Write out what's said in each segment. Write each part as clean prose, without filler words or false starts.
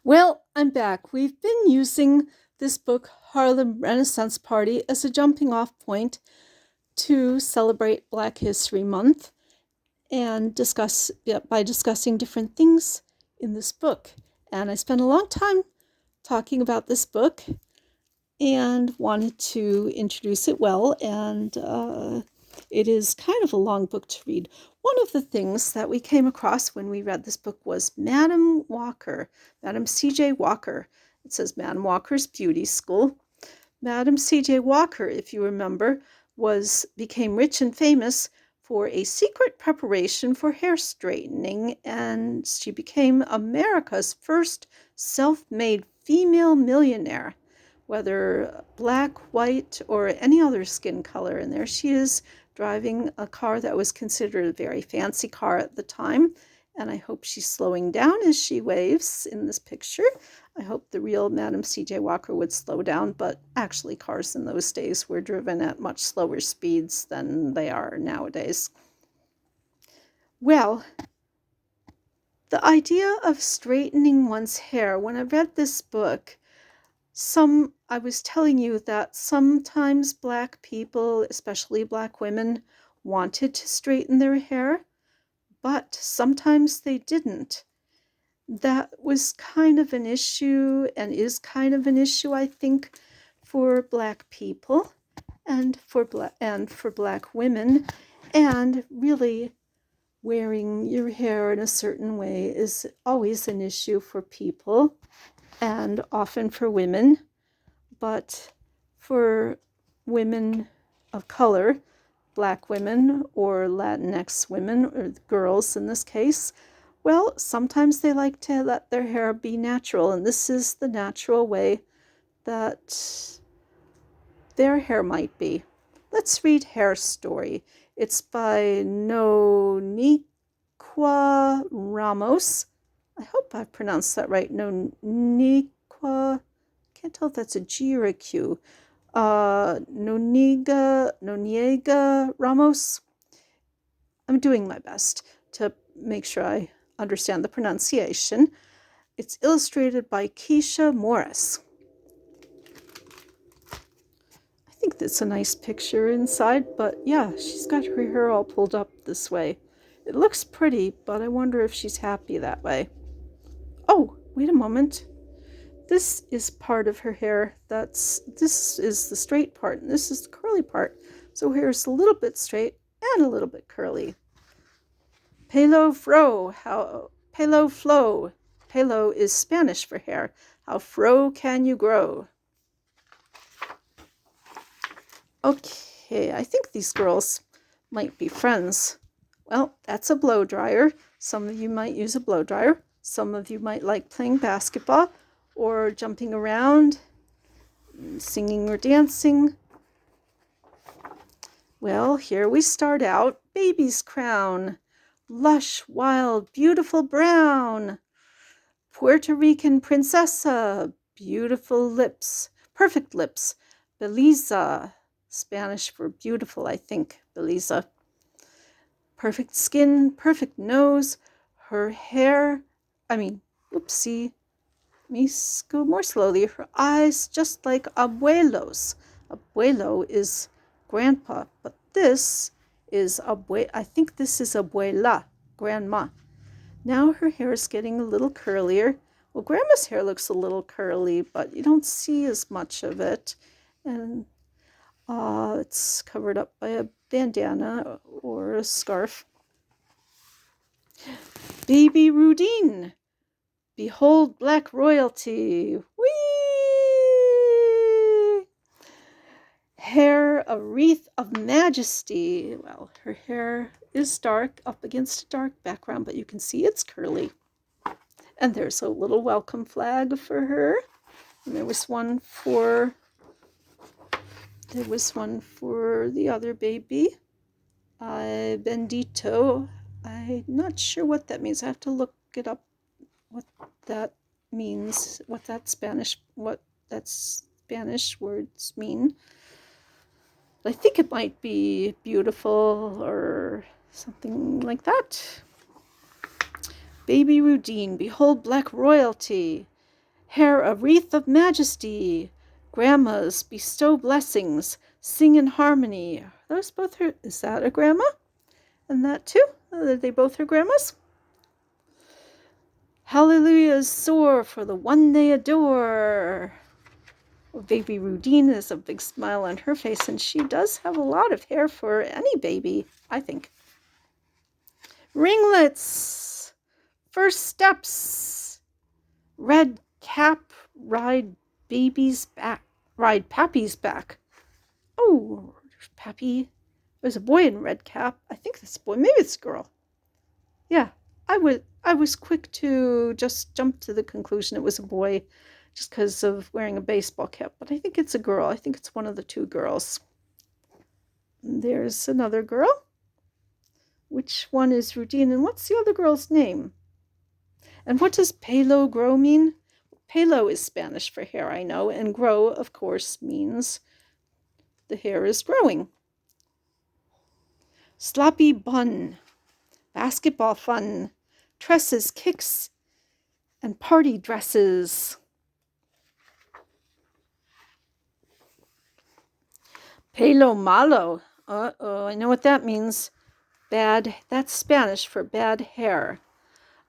Well, I'm back. We've been using this book, Harlem Renaissance Party, as a jumping off point to celebrate Black History Month and by discussing different things in this book. And I spent a long time talking about this book and wanted to introduce it well. And it is kind of a long book to read. One of the things that we came across when we read this book was Madam C.J. Walker. It says Madam Walker's Beauty School. Madam C.J. Walker, if you remember, became rich and famous for a secret preparation for hair straightening, and she became America's first self-made female millionaire, whether black, white, or any other skin color. And there she is driving a car that was considered a very fancy car at the time. And I hope she's slowing down as she waves in this picture. I hope the real Madam C.J. Walker would slow down, but actually cars in those days were driven at much slower speeds than they are nowadays. Well, the idea of straightening one's hair, when I read this book, I was telling you that sometimes Black people, especially Black women, wanted to straighten their hair, but sometimes they didn't. That was kind of an issue and is kind of an issue, I think, for Black people and for Black women. And really, wearing your hair in a certain way is always an issue for people and often for women. But for women of color, Black women or Latinx women, or girls in this case, well, sometimes they like to let their hair be natural, and this is the natural way that their hair might be. Let's read Hair Story. It's by NoNieqa Ramos. I hope I pronounced that right. NoNieqa. Can't tell if that's a G or a Q. NoNieqa Ramos. I'm doing my best to make sure I understand the pronunciation. It's illustrated by Keisha Morris. I think that's a nice picture inside, but yeah, she's got her hair all pulled up this way. It looks pretty, but I wonder if she's happy that way. Oh, wait a moment. This is part of her hair. This is the straight part, and this is the curly part. So her hair is a little bit straight and a little bit curly. Pelo flow. Pelo is Spanish for hair. How fro can you grow? Okay, I think these girls might be friends. Well, that's a blow dryer. Some of you might use a blow dryer. Some of you might like playing basketball or jumping around, singing or dancing. Well, here we start out. Baby's crown. Lush, wild, beautiful brown. Puerto Rican princesa. Beautiful lips. Perfect lips. Belleza. Spanish for beautiful, I think. Belleza. Perfect skin. Perfect nose. Her hair. Oopsie. Let me go more slowly. Her eyes just like abuelos. Abuelo is grandpa, but this is I think this is abuela, grandma. Now her hair is getting a little curlier. Well, grandma's hair looks a little curly, but you don't see as much of it. And it's covered up by a bandana or a scarf. Baby Rudine. Behold Black royalty. Whee! Hair, a wreath of majesty. Well, her hair is dark up against a dark background, but you can see it's curly. And there's a little welcome flag for her. And there was one for the other baby. Bendito. I'm not sure what that means. I have to look it up. What that means, what that Spanish words mean. I think it might be beautiful or something like that. Baby Rudine, behold Black royalty. Hair a wreath of majesty. Grandmas bestow blessings. Sing in harmony. Are those both her? Is that a grandma? And that too? Are they both her grandmas? Hallelujahs soar for the one they adore. Well, baby Rudine is a big smile on her face, and she does have a lot of hair for any baby, I think. Ringlets. First steps. Red cap. Ride Pappy's back. Oh, Pappy. There's a boy in red cap. I think that's a boy. Maybe it's a girl. Yeah, I was quick to just jump to the conclusion it was a boy just because of wearing a baseball cap. But I think it's a girl. I think it's one of the two girls. There's another girl. Which one is Rudine? And what's the other girl's name? And what does pelo grow mean? Pelo is Spanish for hair, I know. And grow, of course, means the hair is growing. Sloppy bun. Basketball fun. Tresses, kicks, and party dresses. Pelo malo. Uh-oh, I know what that means. Bad, that's Spanish for bad hair.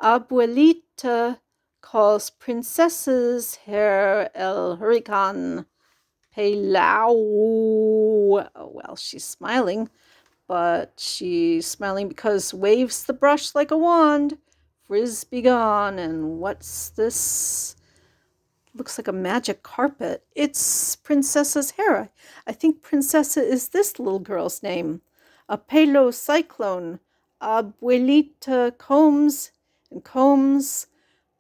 Abuelita calls princess's hair el hurricane. Pelao. Oh, well, she's smiling, but she's smiling because waves the brush like a wand. Frizz be gone. And what's this? Looks like a magic carpet. It's Princessa's hair. I think Princessa is this little girl's name. A pelo cyclone. Abuelita combs and combs.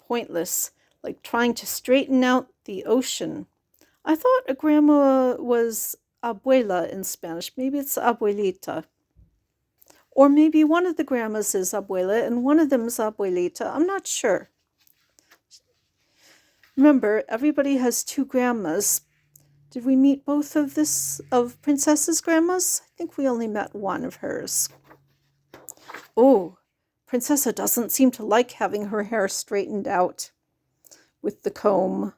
Pointless, like trying to straighten out the ocean. I thought a grandma was abuela in Spanish. Maybe it's abuelita. Or maybe one of the grandmas is abuela and one of them is abuelita. I'm not sure. Remember, everybody has two grandmas. Did we meet both of Princess's grandmas? I think we only met one of hers. Oh, Princessa doesn't seem to like having her hair straightened out with the comb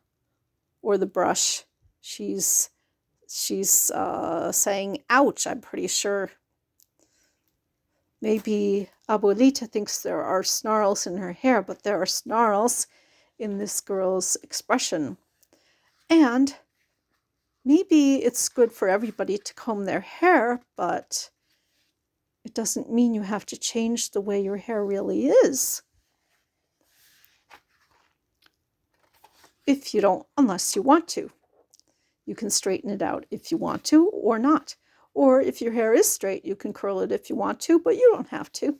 or the brush. She's saying, ouch, I'm pretty sure. Maybe Abuelita thinks there are snarls in her hair, but there are snarls in this girl's expression. And maybe it's good for everybody to comb their hair, but it doesn't mean you have to change the way your hair really is. If you don't, unless you want to. You can straighten it out if you want to or not. Or if your hair is straight, you can curl it if you want to, but you don't have to.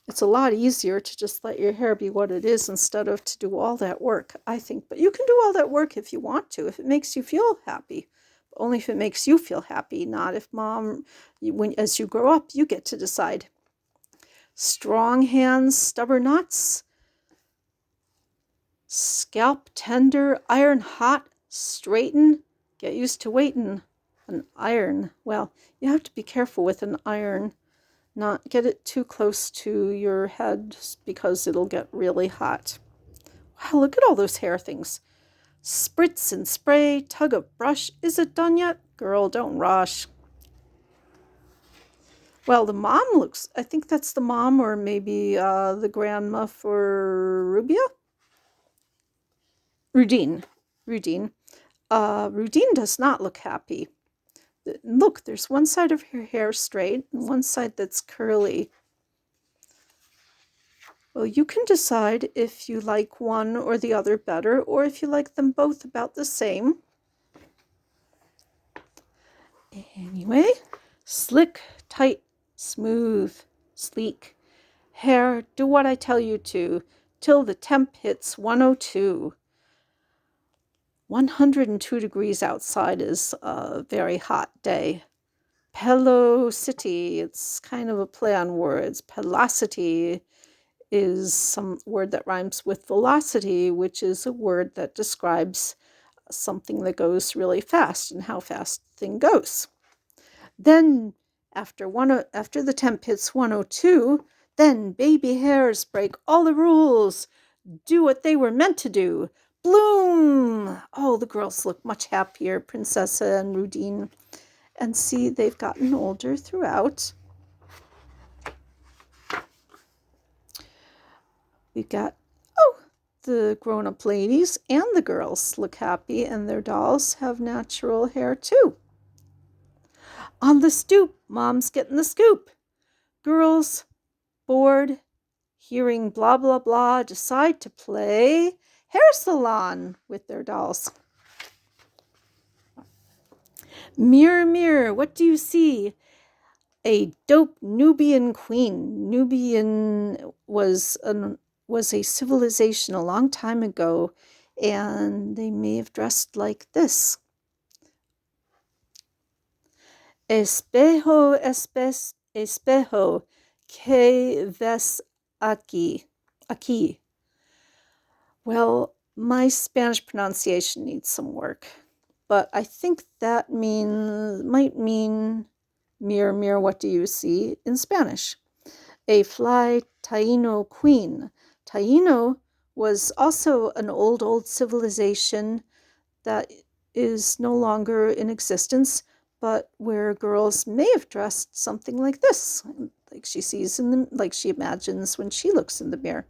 It's a lot easier to just let your hair be what it is instead of to do all that work, I think. But you can do all that work if you want to, if it makes you feel happy. But only if it makes you feel happy, not if as you grow up, you get to decide. Strong hands, stubborn knots. Scalp tender, iron hot, straighten. Get used to waiting. An iron. Well, you have to be careful with an iron. Not get it too close to your head because it'll get really hot. Wow, look at all those hair things. Spritz and spray, tug of brush. Is it done yet? Girl, don't rush. Well, the mom looks, I think that's the mom or maybe the grandma for Rubia? Rudine. Rudine does not look happy. Look, there's one side of her hair straight and one side that's curly. Well, you can decide if you like one or the other better, or if you like them both about the same. Anyway, slick, tight, smooth, sleek. Hair, do what I tell you to, till the temp hits 102. 102 degrees outside is a very hot day. Pelosity, it's kind of a play on words. Pelosity is some word that rhymes with velocity, which is a word that describes something that goes really fast and how fast the thing goes. Then after the temp hits 102, then baby hairs break all the rules. do what they were meant to do. Bloom! Oh, the girls look much happier, Princessa and Rudine. And see, they've gotten older throughout. We've got, the grown-up ladies and the girls look happy, and their dolls have natural hair too. On the stoop, Mom's getting the scoop. Girls, bored, hearing blah, blah, blah, decide to play hair salon with their dolls. Mirror, mirror, what do you see? A dope Nubian queen. Nubian was a civilization a long time ago, and they may have dressed like this. Espejo, espejo, ¿qué ves aquí? Well, my Spanish pronunciation needs some work, but I think that might mean mirror, mirror, what do you see in Spanish? A fly Taino queen. Taino was also an old civilization that is no longer in existence, but where girls may have dressed something like this, like she imagines when she looks in the mirror.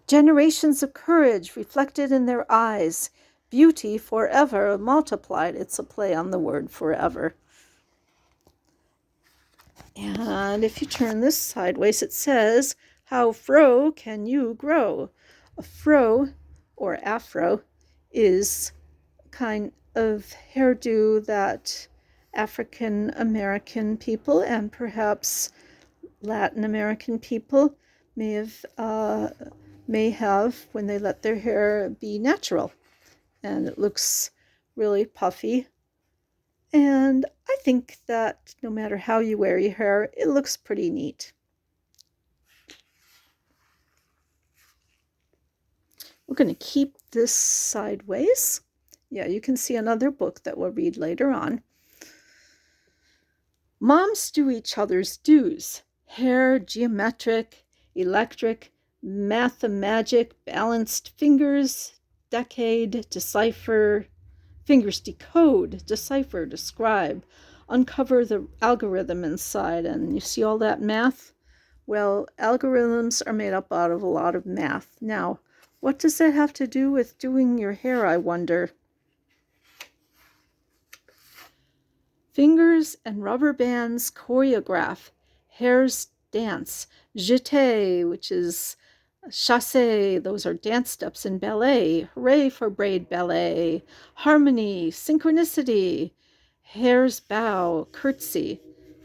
Generations of courage reflected in their eyes. Beauty forever multiplied. It's a play on the word forever. And if you turn this sideways, it says, how fro can you grow? A fro, or afro, is a kind of hairdo that African American people and perhaps Latin American people may have when they let their hair be natural. And it looks really puffy. And I think that no matter how you wear your hair, it looks pretty neat. We're going to keep this sideways. Yeah, you can see another book that we'll read later on. Moms do each other's do's. Hair, geometric, electric, mathemagic, balanced fingers, decade, decipher, fingers decode, decipher, describe, uncover the algorithm inside. And you see all that math? Well, algorithms are made up out of a lot of math. Now, what does that have to do with doing your hair, I wonder? Fingers and rubber bands choreograph. Hair's dance. Jeté, which is chassé, those are dance steps in ballet. Hooray for braid ballet. Harmony, synchronicity. Hair's bow, curtsy.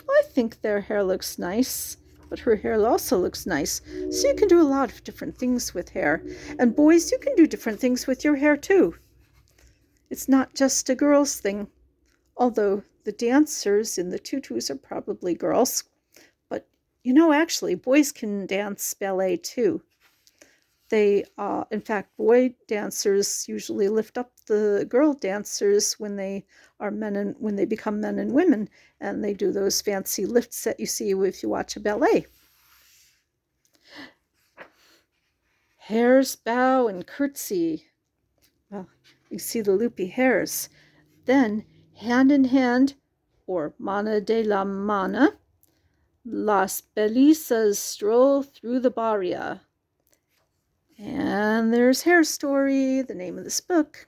Well, I think their hair looks nice, but her hair also looks nice. So you can do a lot of different things with hair. And boys, you can do different things with your hair too. It's not just a girl's thing, although the dancers in the tutus are probably girls. But, actually, boys can dance ballet too. They, in fact, boy dancers usually lift up the girl dancers when they become men and women, and they do those fancy lifts that you see if you watch a ballet. Hair's bow and curtsy. Well, you see the loopy hairs. Then, hand in hand, or mano de la mano, las belisas stroll through the barria. And there's Hair Story, the name of this book.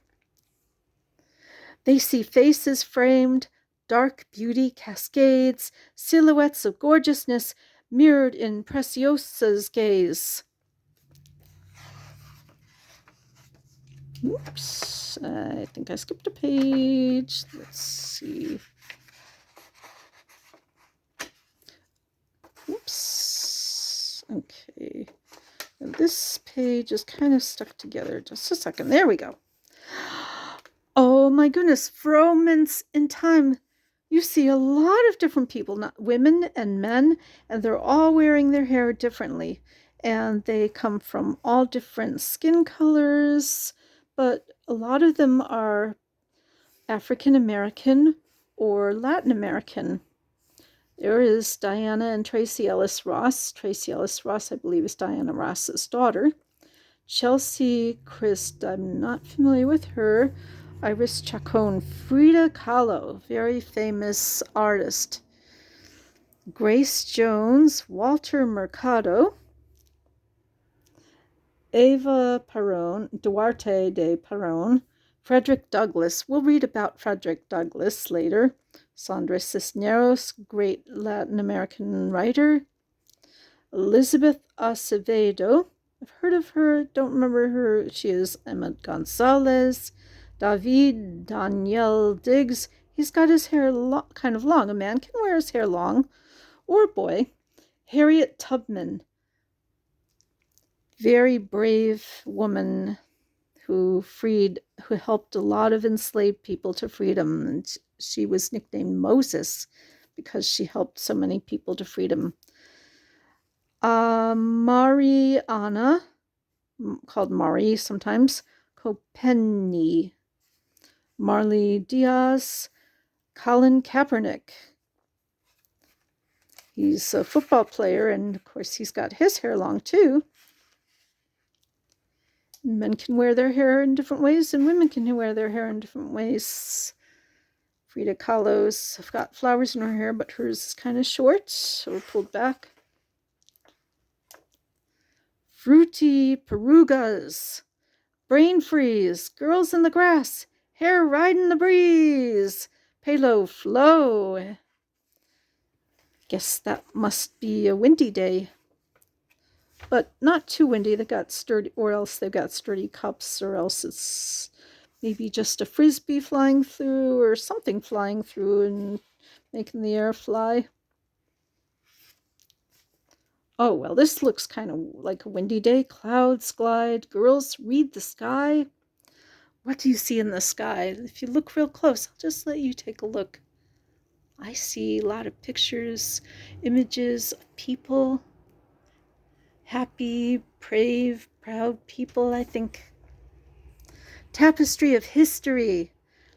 They see faces framed, dark beauty cascades, silhouettes of gorgeousness mirrored in Preciosa's gaze. Oops, I think I skipped a page. Let's see. Oops. Okay. And this page is kind of stuck together. Just a second. There we go. Oh my goodness. Fragments in time. You see a lot of different people, not women and men, and they're all wearing their hair differently. And they come from all different skin colors, but a lot of them are African American or Latin American. There is Diana and Tracy Ellis Ross. Tracy Ellis Ross, I believe, is Diana Ross's daughter. Chelsea Christ, I'm not familiar with her. Iris Chacon, Frida Kahlo, very famous artist. Grace Jones, Walter Mercado, Eva Perón, Duarte de Perón, Frederick Douglass. We'll read about Frederick Douglass later. Sandra Cisneros, great Latin American writer. Elizabeth Acevedo. I've heard of her, don't remember her. She is Emma Gonzalez. David Daniel Diggs. He's got his hair kind of long. A man can wear his hair long, or a boy. Harriet Tubman. Very brave woman who helped a lot of enslaved people to freedom. And she was nicknamed Moses because she helped so many people to freedom. Mariana, called Mari sometimes, Copenny. Marley Diaz, Colin Kaepernick. He's a football player, and of course he's got his hair long too. Men can wear their hair in different ways, and women can wear their hair in different ways. Frida Kahlo's got flowers in her hair, but hers is kind of short, or pulled back. Fruity Perugas, Brain Freeze, Girls in the Grass, Hair Riding the Breeze, Palo Flow. Guess that must be a windy day. But not too windy. They got sturdy, or else they've got sturdy cups, or else it's maybe just a frisbee flying through, or something flying through and making the air fly. Oh, well, this looks kind of like a windy day. Clouds glide, girls read the sky. What do you see in the sky? If you look real close, I'll just let you take a look. I see a lot of pictures, images of people. Happy, brave, proud people, I think. Tapestry of history,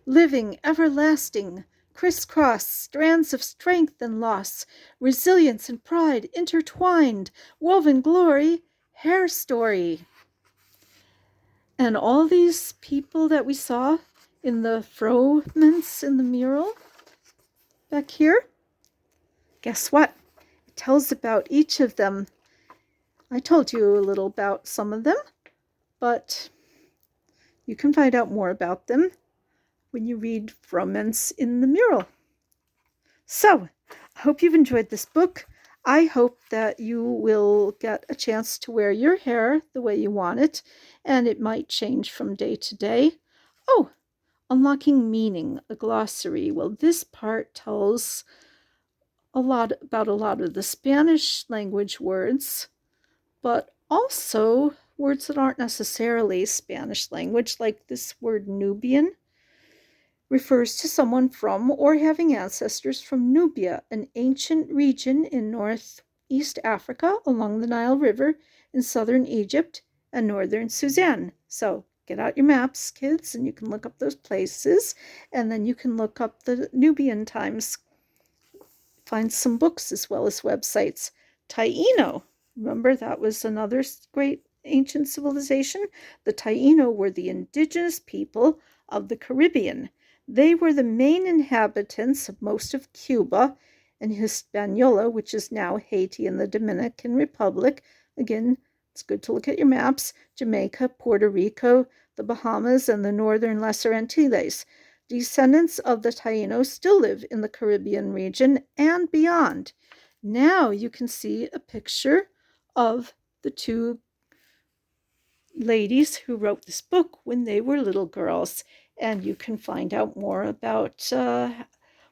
living, everlasting, crisscross, strands of strength and loss, resilience and pride intertwined, woven glory, hair story. And all these people that we saw in the fragments in the mural back here, guess what? It tells about each of them. I told you a little about some of them, but you can find out more about them when you read fragments in the mural. So, I hope you've enjoyed this book. I hope that you will get a chance to wear your hair the way you want it, and it might change from day to day. Oh, unlocking meaning, a glossary. Well, this part tells a lot about a lot of the Spanish language words, but also words that aren't necessarily Spanish language, like this word Nubian refers to someone from or having ancestors from Nubia, an ancient region in northeast Africa along the Nile River in southern Egypt and northern Sudan. So get out your maps, kids, and you can look up those places, and then you can look up the Nubian times. Find some books as well as websites. Taino. Remember, that was another great ancient civilization. The Taino were the indigenous people of the Caribbean. They were the main inhabitants of most of Cuba and Hispaniola, which is now Haiti and the Dominican Republic. Again, it's good to look at your maps. Jamaica, Puerto Rico, the Bahamas, and the northern Lesser Antilles. Descendants of the Taínos still live in the Caribbean region and beyond. Now you can see a picture of the two ladies who wrote this book when they were little girls, and you can find out more about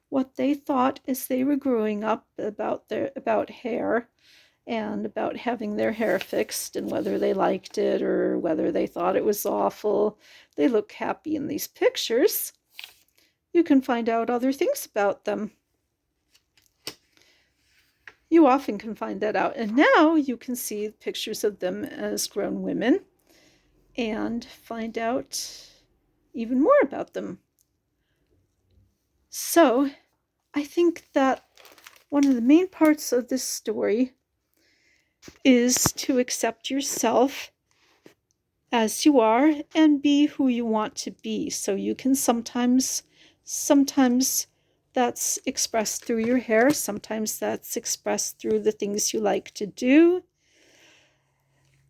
what they thought as they were growing up about hair and about having their hair fixed, and whether they liked it or whether they thought it was awful. They look happy in these pictures. You can find out other things about them. You often can find that out. And now you can see pictures of them as grown women and find out even more about them. So I think that one of the main parts of this story is to accept yourself as you are and be who you want to be. So you can sometimes that's expressed through your hair, sometimes that's expressed through the things you like to do.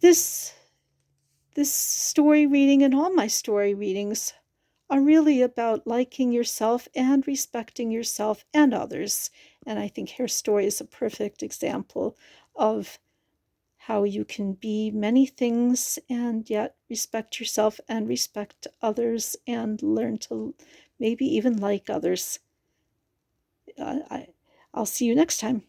This story reading and all my story readings are really about liking yourself and respecting yourself and others. And I think Hair Story is a perfect example of how you can be many things and yet respect yourself and respect others and learn to maybe even like others. I'll see you next time.